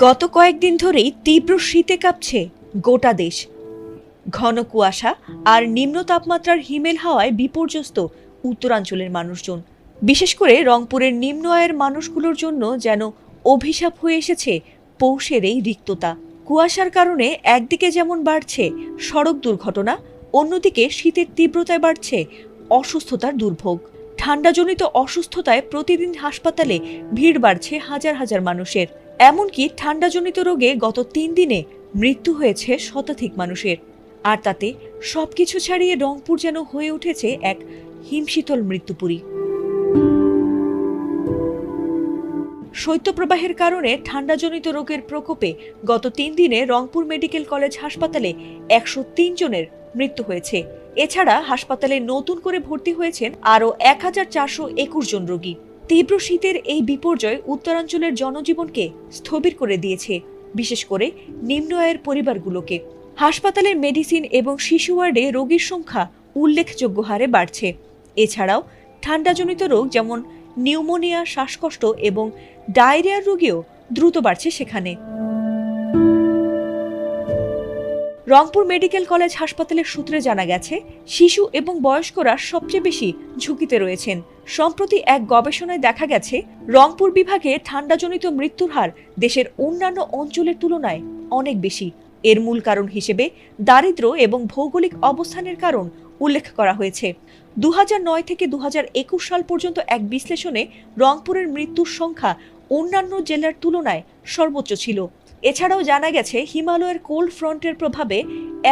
গত কয়েকদিন ধরেই তীব্র শীতে কাঁপছে গোটা দেশ। ঘন কুয়াশা আর নিম্ন তাপমাত্রার হিমেল হাওয়ায় বিপর্যস্ত উত্তরাঞ্চলের মানুষজন। বিশেষ করে রংপুরের নিম্ন আয়ের মানুষগুলোর জন্য যেন অভিশাপ হয়ে এসেছে পৌষের এই রিক্ততা। কুয়াশার কারণে একদিকে যেমন বাড়ছে সড়ক দুর্ঘটনা, অন্যদিকে শীতের তীব্রতায় বাড়ছে অসুস্থতার দুর্ভোগ। ঠান্ডাজনিত অসুস্থতায় প্রতিদিন হাসপাতালে ভিড় বাড়ছে হাজার হাজার মানুষের। এমনকি ঠান্ডাজনিত রোগে গত 3 দিনে মৃত্যু হয়েছে শতাধিক মানুষের। আর তাতে সবকিছু ছাড়িয়ে রংপুর যেন হয়ে উঠেছে এক হিমশীতল মৃত্যুপুরী। শৈত্যপ্রবাহের কারণে ঠান্ডাজনিত রোগের প্রকোপে গত 3 দিনে রংপুর মেডিকেল কলেজ হাসপাতালে 103 জনের মৃত্যু হয়েছে। এছাড়া হাসপাতালে নতুন করে ভর্তি হয়েছেন আরও 1421 জন রোগী। তীব্র শীতের এই বিপর্যয় উত্তরাঞ্চলের জনজীবনকে স্থবির করে দিয়েছে, বিশেষ করে নিম্ন আয়ের পরিবারগুলোকে। হাসপাতালের মেডিসিন এবং শিশু ওয়ার্ডে রোগীর সংখ্যা উল্লেখযোগ্য হারে বাড়ছে। এছাড়াও ঠান্ডাজনিত রোগ যেমন নিউমোনিয়া, শ্বাসকষ্ট এবং ডায়রিয়ার রোগীও দ্রুত বাড়ছে সেখানে। রংপুর মেডিকেল কলেজ হাসপাতালের সূত্রে জানা গেছে, শিশু এবং বয়স্করা সবচেয়ে বেশি ঝুঁকিতে রয়েছেন। সম্প্রতি এক গবেষণায় দেখা গেছে, রংপুর বিভাগে ঠান্ডাজনিত মৃত্যুর হার দেশের অন্যান্য অঞ্চলের তুলনায় অনেক বেশি। এর মূল কারণ হিসেবে দারিদ্র্য এবং ভৌগোলিক অবস্থানের কারণ উল্লেখ করা হয়েছে। 2009 থেকে 2021 সাল পর্যন্ত এক বিশ্লেষণে রংপুরের মৃত্যুর সংখ্যা অন্যান্য জেলার তুলনায় সর্বোচ্চ ছিল। এছাড়াও জানা গেছে, হিমালয়ের কোল্ড ফ্রন্টের প্রভাবে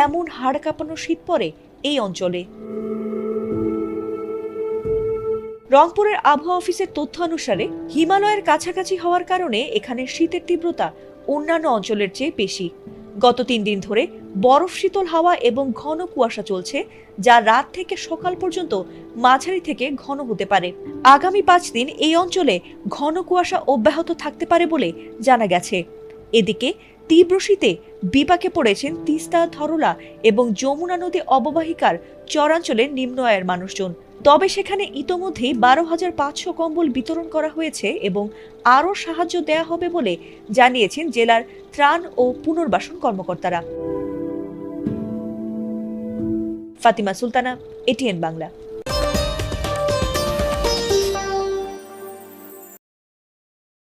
এমন হাড় কাঁপানো শীত পড়ে এই অঞ্চলে। রংপুরের আবহাওয়া অফিসের তথ্য অনুসারে হিমালয়ের কাছাকাছি হওয়ার কারণে এখানে শীতের তীব্রতা অন্যান্য অঞ্চলের চেয়ে বেশি। গত 3 দিন ধরে বরফ শীতল হাওয়া এবং ঘন কুয়াশা চলছে, যা রাত থেকে সকাল পর্যন্ত মাঝারি থেকে ঘন হতে পারে। আগামী 5 দিন এই অঞ্চলে ঘন কুয়াশা অব্যাহত থাকতে পারে বলে জানা গেছে। এদিকে তীব্র শীতে বিপাকে পড়েছেন তিস্তা, ধরলা এবং যমুনা নদী অববাহিকার চরাঞ্চলের নিম্ন আয়ের মানুষজন। তবে সেখানে ইতোমধ্যেই 12,500 কম্বল বিতরণ করা হয়েছে এবং আরও সাহায্য দেয়া হবে বলে জানিয়েছেন জেলার ত্রাণ ও পুনর্বাসন কর্মকর্তারা। ফাতিমা সুলতানা, এটিএন বাংলা।